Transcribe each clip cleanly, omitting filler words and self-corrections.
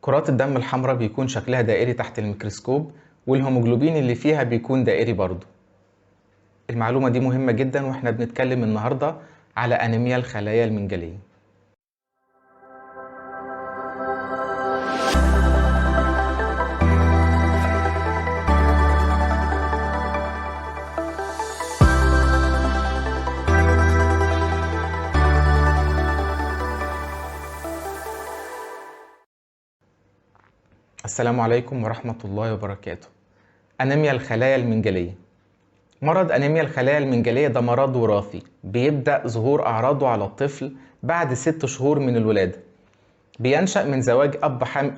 كرات الدم الحمراء بيكون شكلها دائري تحت الميكروسكوب، والهيموجلوبين اللي فيها بيكون دائري برضه. المعلومة دي مهمة جدا واحنا بنتكلم النهاردة على أنيميا الخلايا المنجلية. السلام عليكم ورحمة الله وبركاته. أنيميا الخلايا المنجلية. مرض أنيميا الخلايا المنجلية ده مرض وراثي، بيبدأ ظهور أعراضه على الطفل بعد 6 شهور من الولادة. بينشأ من زواج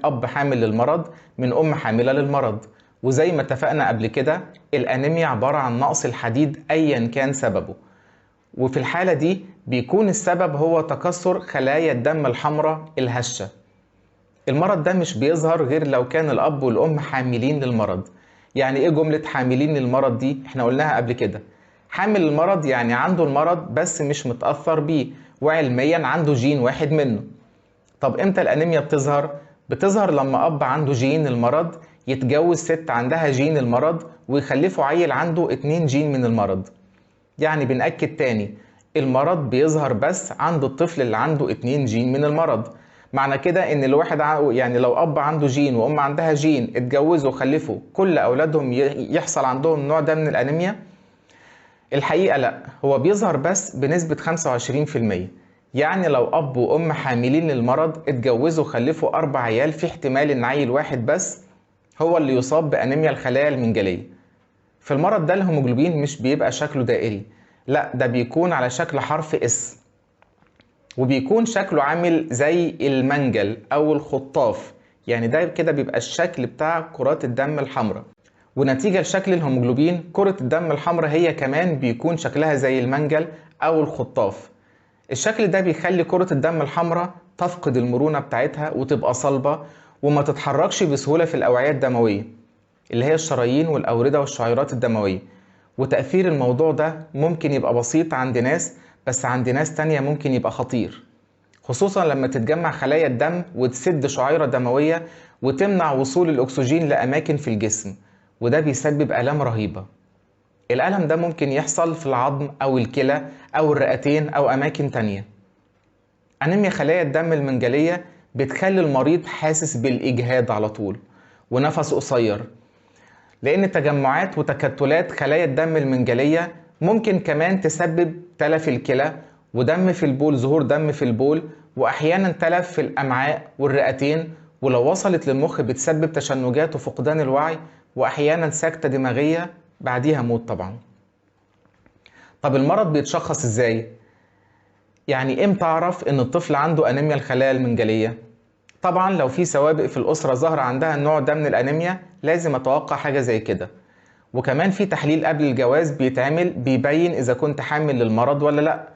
أب حامل للمرض من أم حاملة للمرض، وزي ما اتفقنا قبل كده الأنيميا عبارة عن نقص الحديد أيا كان سببه، وفي الحالة دي بيكون السبب هو تكسر خلايا الدم الحمراء الهشة. المرض ده مش بيظهر غير لو كان الأب والأم حاملين للمرض. يعني إيه جملة حاملين للمرض دي؟ إحنا قلناها قبل كده. حامل المرض يعني عنده المرض بس مش متأثر بيه، وعلميا عنده جين واحد منه. طب إمتى الأنيميا بتظهر؟ بتظهر لما أب عنده جين المرض يتجوز ست عندها جين المرض ويخلفوا عيل عنده 2 جين من المرض. يعني بنأكد تاني، المرض بيظهر بس عند الطفل اللي عنده 2 جين من المرض. معنى كده ان الواحد يعني لو اب عنده جين وام عندها جين اتجوزوا وخلفوا كل اولادهم يحصل عندهم النوع ده من الانيميا؟ الحقيقة لا، هو بيظهر بس بنسبة 25%. يعني لو اب وام حاملين للمرض اتجوزوا وخلفوا 4 عيال، في احتمال ان عيل واحد بس هو اللي يصاب بانيميا الخلايا المنجلية. في المرض ده الهيموجلوبين مش بيبقى شكله دائري، لا ده بيكون على شكل حرف اس، وبيكون شكله عامل زي المنجل او الخطاف. يعني ده كده بيبقى الشكل بتاع كرات الدم الحمراء، ونتيجة لشكل الهيموجلوبين كرة الدم الحمراء هي كمان بيكون شكلها زي المنجل او الخطاف. الشكل ده بيخلي كرة الدم الحمراء تفقد المرونة بتاعتها وتبقى صلبة وما تتحركش بسهولة في الأوعية الدموية اللي هي الشرايين والأوردة والشعيرات الدموية. وتأثير الموضوع ده ممكن يبقى بسيط عند ناس، بس عند ناس تانية ممكن يبقى خطير، خصوصا لما تتجمع خلايا الدم وتسد شعيرة دموية وتمنع وصول الأكسجين لأماكن في الجسم، وده بيسبب آلام رهيبة. الألم ده ممكن يحصل في العظم أو الكلى أو الرئتين أو أماكن تانية. أنيميا خلايا الدم المنجلية بتخلي المريض حاسس بالإجهاد على طول ونفس قصير، لأن تجمعات وتكتلات خلايا الدم المنجلية ممكن كمان تسبب تلف الكلى ودم في البول، ظهور دم في البول، وأحيانا تلف في الأمعاء والرئتين، ولو وصلت للمخ بتسبب تشنجات وفقدان الوعي، وأحيانا سكتة دماغية بعديها موت طبعا. طب المرض بيتشخص إزاي؟ يعني إمتى أعرف إن الطفل عنده أنيميا الخلايا المنجلية؟ طبعا لو في سوابق في الأسرة ظهر عندها النوع ده من الأنيميا لازم أتوقع حاجة زي كده. وكمان في تحليل قبل الجواز بيتعمل بيبين إذا كنت حامل للمرض ولا لأ.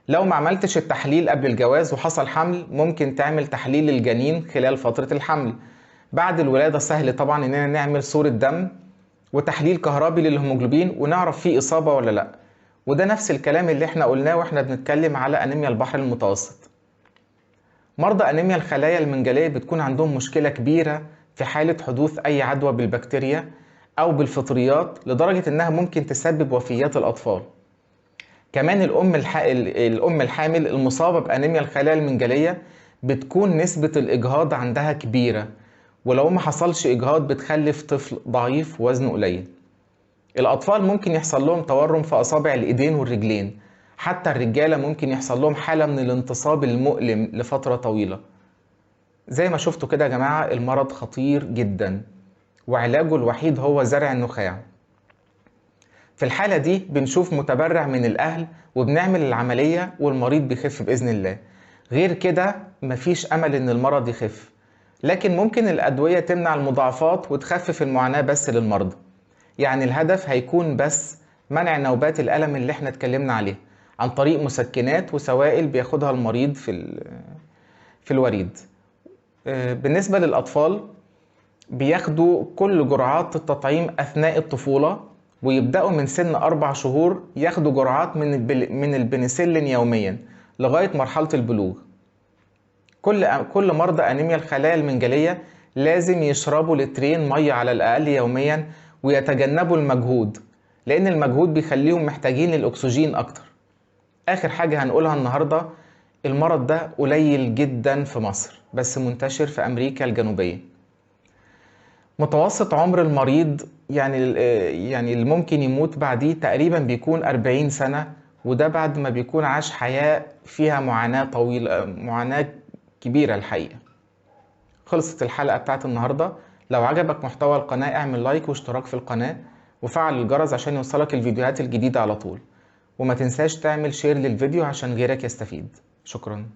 لو ما عملتش التحليل قبل الجواز وحصل حمل، ممكن تعمل تحليل للجنين خلال فترة الحمل. بعد الولادة سهل طبعا إننا نعمل صورة دم وتحليل كهربي للهيموجلوبين ونعرف فيه إصابة ولا لأ. وده نفس الكلام اللي احنا قلناه واحنا بنتكلم على أنيميا البحر المتوسط. مرضى أنيميا الخلايا المنجلية بتكون عندهم مشكلة كبيرة في حالة حدوث أي عدوى بالبكتيريا أو بالفطريات، لدرجة إنها ممكن تسبب وفيات الأطفال. كمان الأم الحامل المصابة بأنيميا الخلايا المنجلية بتكون نسبة الإجهاض عندها كبيرة، ولو ما حصلش إجهاض بتخلف طفل ضعيف وزنه قليل. الأطفال ممكن يحصل لهم تورم في أصابع الإيدين والرجلين، حتى الرجالة ممكن يحصل لهم حالة من الانتصاب المؤلم لفترة طويلة. زي ما شفتوا كده يا جماعة، المرض خطير جدا وعلاجه الوحيد هو زرع النخاع. في الحالة دي بنشوف متبرع من الأهل وبنعمل العملية والمريض بيخف بإذن الله. غير كده مفيش أمل إن المرض يخف، لكن ممكن الأدوية تمنع المضاعفات وتخفف المعاناة بس للمرضى. يعني الهدف هيكون بس منع نوبات الألم اللي احنا اتكلمنا عليها عن طريق مسكنات وسوائل بياخدها المريض في الوريد. بالنسبة للأطفال بياخدوا كل جرعات التطعيم أثناء الطفولة، ويبدأوا من سن 4 شهور ياخدوا جرعات من البنسلين يوميا لغاية مرحلة البلوغ. كل مرضى أنيميا الخلايا المنجلية لازم يشربوا لترين مية على الأقل يوميا، ويتجنبوا المجهود، لأن المجهود بيخليهم محتاجين للأكسجين أكتر. آخر حاجة هنقولها النهاردة، المرض ده قليل جدا في مصر بس منتشر في أمريكا الجنوبية. متوسط عمر المريض يعني اللي ممكن يموت بعديه تقريبا بيكون 40 سنة، وده بعد ما بيكون عاش حياة فيها معاناة طويلة، معاناة كبيرة الحقيقة. خلصت الحلقة بتاعت النهاردة. لو عجبك محتوى القناة اعمل لايك واشتراك في القناة وفعل الجرس عشان يوصلك الفيديوهات الجديدة على طول، وما تنساش تعمل شير للفيديو عشان غيرك يستفيد. شكرا.